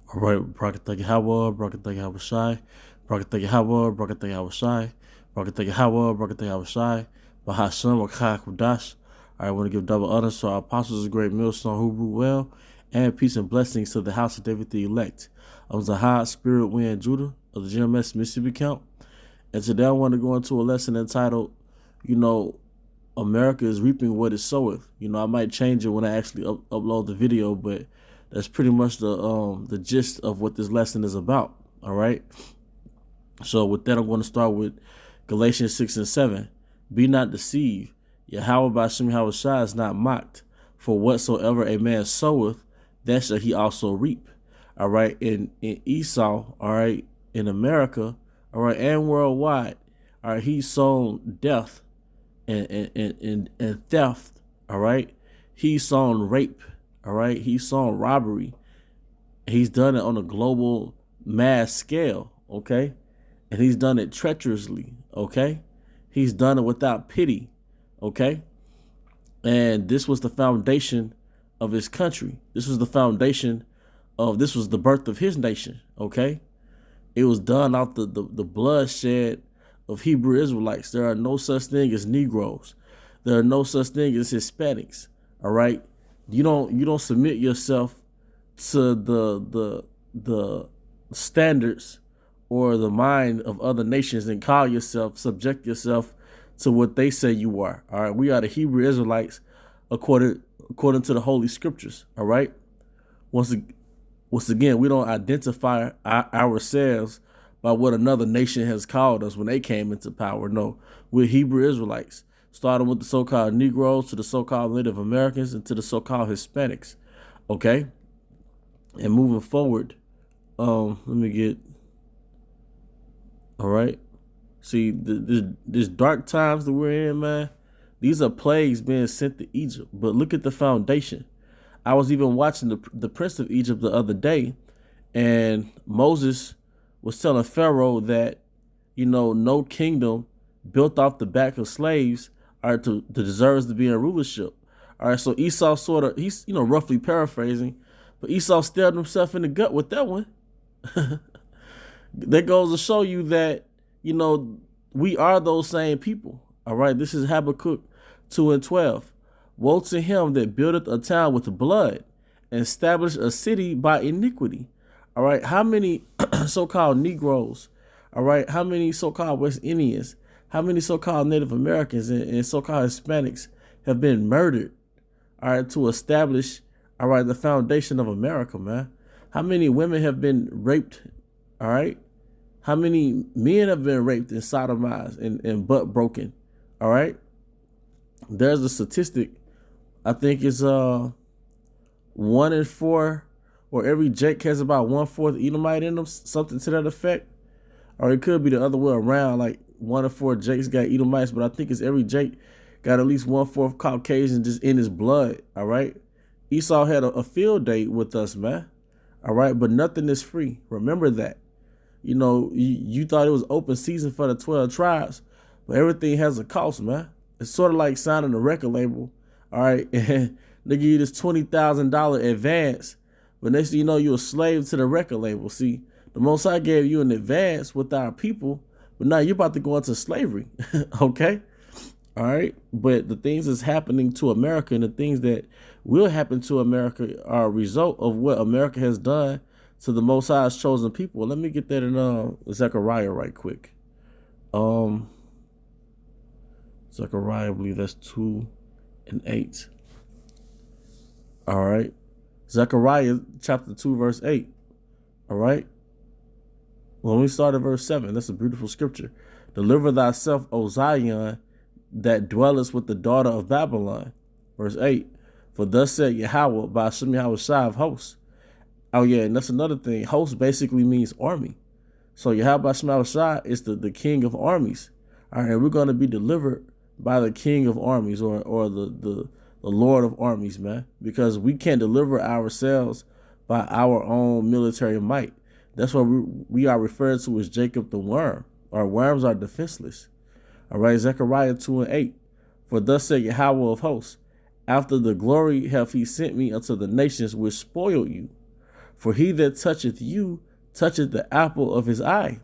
All right, Brakatha Yahweh, Brakatha Yahweh Shai, Brakatha Yahweh, Brakatha Yahweh Shai, Brakatha Yahweh, Brakatha Yahweh Shai, Bahashem, Wakak, Kudash. All right, I want to give double honors to our apostles, a great millstone who rule well, and peace and blessings to the house of David the elect. I was a high spirit wind Judah of the GMS Mississippi count. And today I want to go into a lesson entitled, you know, America is reaping what it soweth. I might change it when I actually upload the video, but that's pretty much the gist of what this lesson is about. All right. So with that, I'm going to start with Galatians 6:7. Be not deceived. Yahweh by Shem Shai is not mocked. For whatsoever a man soweth, that shall he also reap. All right. In Esau, all right, in America, all right, and worldwide, all right, he's sown death and theft, all right? He's sown rape, all right? He's sown robbery. He's done it on a global mass scale, okay? And he's done it treacherously, okay? He's done it without pity, okay? And this was the foundation of his country. This was the birth of his nation, okay? It was done out the bloodshed of Hebrew Israelites. There are no such thing as Negroes. There are no such thing as Hispanics. All right. You don't submit yourself to the standards or the mind of other nations and subject yourself to what they say you are. All right. We are the Hebrew Israelites according to the Holy Scriptures. All right. Once again, we don't identify ourselves by what another nation has called us when they came into power. No, we're Hebrew Israelites, starting with the so-called Negroes to the so-called Native Americans and to the so-called Hispanics. Okay, and moving forward, let me get. All right, see this dark times that we're in, man. These are plagues being sent to Egypt, but look at the foundation. I was even watching the Prince of Egypt the other day, and Moses was telling Pharaoh that, no kingdom built off the back of slaves are to deserves to be in rulership. All right, so Esau he's roughly paraphrasing, but Esau stabbed himself in the gut with that one. That goes to show you that, we are those same people. All right, this is Habakkuk 2:12. Woe to him that buildeth a town with blood and establish a city by iniquity. All right. How many so-called Negroes? All right. How many so-called West Indians? How many so-called Native Americans and so-called Hispanics have been murdered? All right. To establish, all right, the foundation of America, man. How many women have been raped? All right. How many men have been raped and sodomized and butt broken? All right. There's a statistic. I think it's 1 in 4, or every Jake has about 1/4 Edomite in them, something to that effect. Or it could be the other way around, like 1 in 4 Jakes got Edomites, but I think it's every Jake got at least 1/4 Caucasian just in his blood. All right. Esau had a field day with us, man. All right, but nothing is free. Remember that. You thought it was open season for the 12 tribes, but everything has a cost, man. It's sort of like signing a record label. All right, and they give you this $20,000 advance, but next thing you know, you're a slave to the record label. See, the Most High gave you an advance with our people, but now you're about to go into slavery. Okay, all right. But the things that's happening to America and the things that will happen to America are a result of what America has done to the Most High's chosen people. Let me get that in Zechariah right quick. Zechariah, I believe that's 2:8. All right. Zechariah chapter 2, verse 8. All right. When we start at verse 7, that's a beautiful scripture. Deliver thyself, O Zion, that dwellest with the daughter of Babylon. Verse 8. For thus said Yahweh by Shem Shai of hosts. Oh, yeah, and that's another thing. Host basically means army. So Yahweh by Shem Shai is the king of armies. All right, and we're going to be delivered by the king of armies or the Lord of armies, man, because we can't deliver ourselves by our own military might. That's why we are referred to as Jacob the worm. Our worms are defenseless. All right, Zechariah 2:8. For thus said Yahweh of hosts, after the glory hath he sent me unto the nations which spoiled you. For he that toucheth you toucheth the apple of his eye.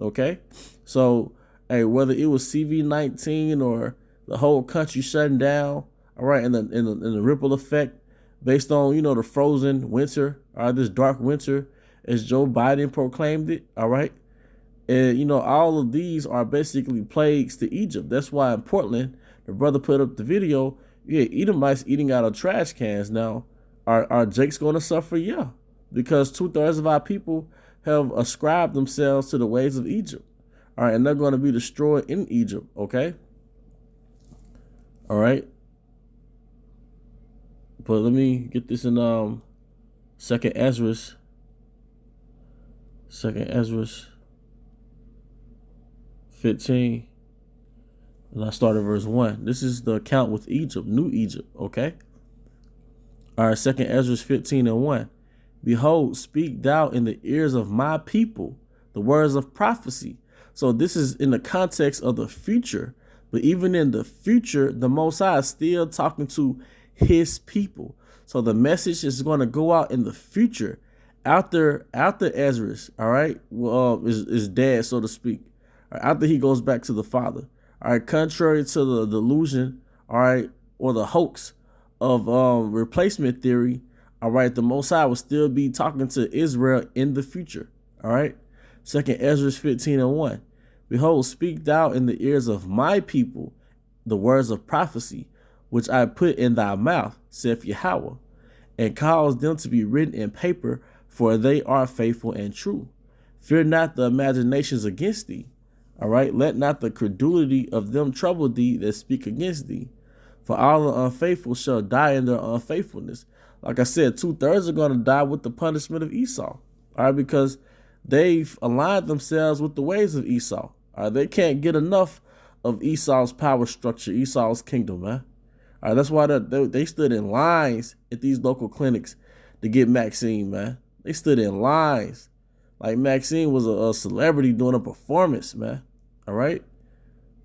Okay? So, hey, whether it was CV-19 or the whole country shutting down, all right, and the ripple effect based on, the frozen winter, or this dark winter, as Joe Biden proclaimed it, all right? And, all of these are basically plagues to Egypt. That's why in Portland, the brother put up the video, yeah, Edomites eating out of trash cans. Now, are Jake's going to suffer? Yeah, because 2/3 of our people have ascribed themselves to the ways of Egypt. All right, and they're going to be destroyed in Egypt, okay? All right. But let me get this in Second Ezra 15. And I start at verse 1. This is the account with Egypt, New Egypt, okay? All right, 2 Ezra 15:1. Behold, speak thou in the ears of my people the words of prophecy. So this is in the context of the future. But even in the future, the Most High is still talking to his people. So the message is going to go out in the future after Ezra, all right, is dead, so to speak. Right, after he goes back to the Father. All right, contrary to the delusion, all right, or the hoax of replacement theory, all right, the Most High will still be talking to Israel in the future. All right, 2 Ezra 15:1. Behold, speak thou in the ears of my people the words of prophecy, which I put in thy mouth, saith Yahweh, and cause them to be written in paper, for they are faithful and true. Fear not the imaginations against thee. All right, let not the credulity of them trouble thee that speak against thee. For all the unfaithful shall die in their unfaithfulness. Like I said, 2/3 are going to die with the punishment of Esau. All right, because they've aligned themselves with the ways of Esau. All right, they can't get enough of Esau's power structure, Esau's kingdom, man. All right, that's why they stood in lines at these local clinics to get Maxine, man. They stood in lines. Like Maxine was a celebrity doing a performance, man. All right.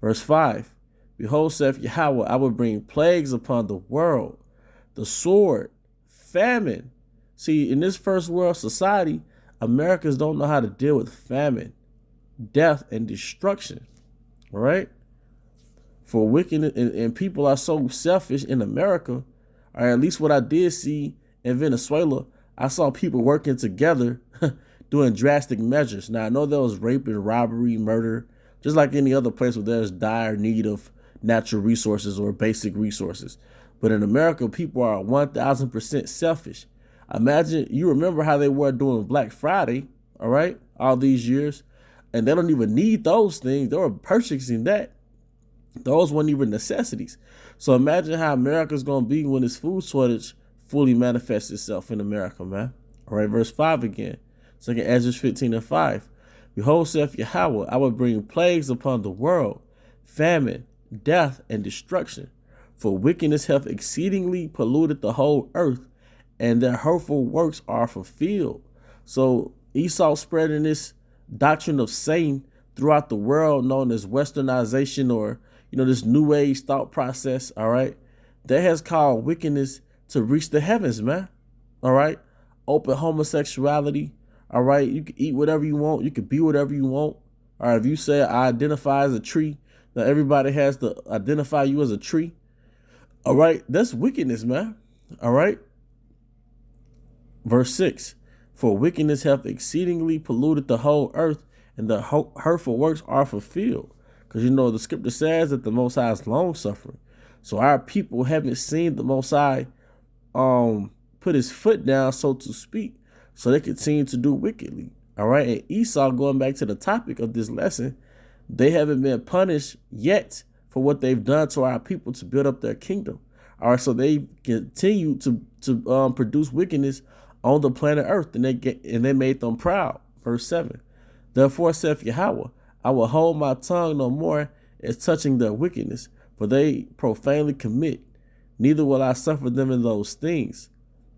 Verse 5. Behold, saith Yahweh, I will bring plagues upon the world, the sword, famine. See, in this first world society, Americans don't know how to deal with famine, death, and destruction. All right. For wickedness, and people are so selfish in America, or at least what I did see in Venezuela, I saw people working together doing drastic measures. Now, I know there was rape and robbery, murder, just like any other place where there's dire need of natural resources or basic resources. But in America, people are 1,000% selfish. Imagine, you remember how they were doing Black Friday, all right, all these years, and they don't even need those things. They were purchasing that. Those weren't even necessities. So imagine how America's going to be when this food shortage fully manifests itself in America, man. All right, verse 5 again. 2 Ezra 15:5. Behold, saith Yahweh, I will bring plagues upon the world, famine, death, and destruction. For wickedness hath exceedingly polluted the whole earth, and their hurtful works are fulfilled. So Esau spreading this doctrine of Satan throughout the world, known as westernization, or this new age thought process, all right, that has caused wickedness to reach the heavens, man. All right, open homosexuality. All right, you can eat whatever you want, you can be whatever you want. All right, if you say I identify as a tree, now everybody has to identify you as a tree. All right, that's wickedness, man. All right, verse 6. For wickedness hath exceedingly polluted the whole earth, and the hurtful works are fulfilled. Because the scripture says that the Most High is long suffering. So our people haven't seen the Most High put his foot down, so to speak. So they continue to do wickedly. All right. And Esau, going back to the topic of this lesson, they haven't been punished yet for what they've done to our people to build up their kingdom. All right. So they continue to produce wickedness on the planet Earth, and they made them proud. Verse 7. Therefore saith Yahweh, I will hold my tongue no more as touching their wickedness, for they profanely commit. Neither will I suffer them in those things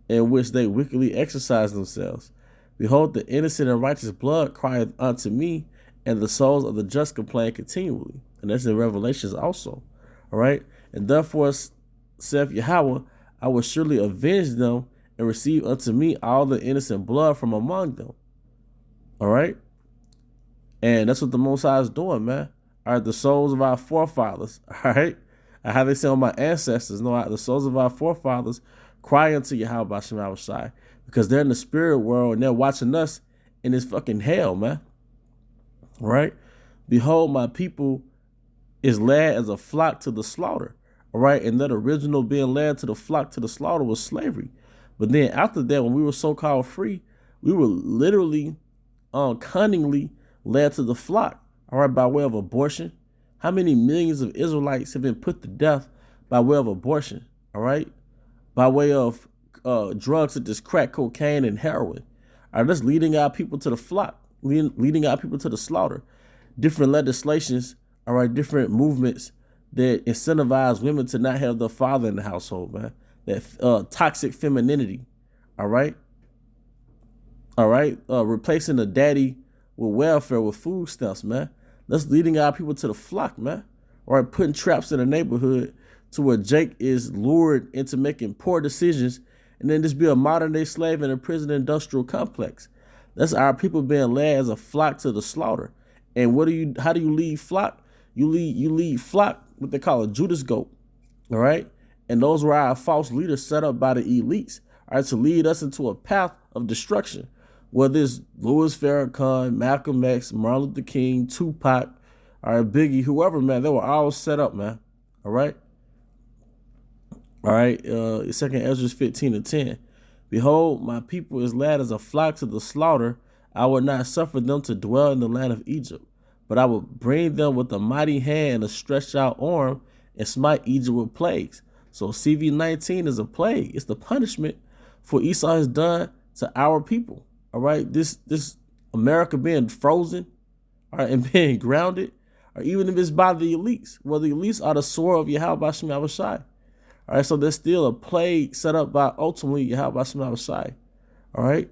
in which they wickedly exercise themselves. Behold, the innocent and righteous blood crieth unto me, and the souls of the just complain continually. And that's in Revelations also. All right. And therefore saith Yahweh, I will surely avenge them and receive unto me all the innocent blood from among them. All right. And that's what the Most High is doing, man. All right, the souls of our forefathers, all right? How they say on my ancestors, no, the souls of our forefathers cry unto Yahweh Shem Shai because they're in the spirit world and they're watching us in this fucking hell, man. All right? Behold, my people is led as a flock to the slaughter, all right? And that original being led to the flock to the slaughter was slavery. But then after that, when we were so-called free, we were literally cunningly led to the flock, all right, by way of abortion. How many millions of Israelites have been put to death by way of abortion, all right, by way of drugs such as crack cocaine and heroin? All right, that's leading our people to the flock, leading our people to the slaughter. Different legislations, all right, different movements that incentivize women to not have their father in the household, man. That toxic femininity, all right? All right, replacing the daddy with welfare, with food stamps, man. That's leading our people to the flock, man. All right, putting traps in the neighborhood to where Jake is lured into making poor decisions and then just be a modern day slave in a prison industrial complex. That's our people being led as a flock to the slaughter. And how do you lead flock? You lead flock, what they call a Judas goat. All right. And those were our false leaders set up by the elites, all right, to lead us into a path of destruction. Whether it's Louis Farrakhan, Malcolm X, Martin Luther King, Tupac, all right, Biggie, whoever, man, they were all set up, man. All right. All right. 2nd Ezra 15:10. Behold, my people is led as a flock to the slaughter. I will not suffer them to dwell in the land of Egypt, but I will bring them with a mighty hand and a stretched out arm and smite Egypt with plagues. So CV-19 is a plague. It's the punishment for Esau has done to our people. All right, this America being frozen, all right, and being grounded, or even if it's by the elites. Well, the elites are the sword of Yahweh Shem Shai. All right, so there's still a plague set up by ultimately Yahweh Shem Shai. All right,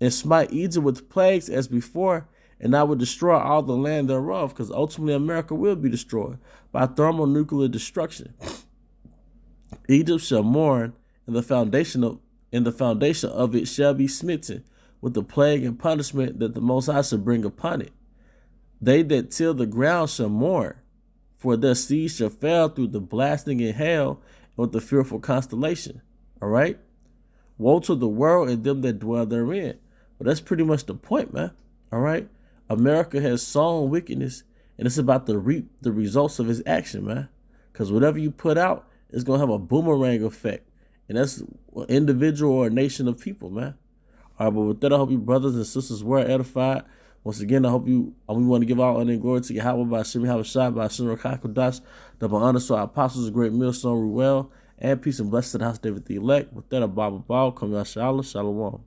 and smite Egypt with plagues as before, and I will destroy all the land thereof, because ultimately America will be destroyed by thermonuclear destruction. Egypt shall mourn, and the foundation of it shall be smitten with the plague and punishment that the Most High shall bring upon it. They that till the ground shall mourn, for their seed shall fail through the blasting in hell and with the fearful constellation. All right? Woe to the world and them that dwell therein. But that's pretty much the point, man. All right? America has sown wickedness, and it's about to reap the results of its action, man. Because whatever you put out is going to have a boomerang effect. And that's an individual or a nation of people, man. All right, but with that, I hope you brothers and sisters were edified. Once again, we want to give all honor and glory to Yahweh by Shem Havashai, by Shem Rakakodash, double honor to our apostles, great millstone, Ruel, and peace and blessings to the house of David the elect. With that, a Bible bow, come Yahshua, Shalom.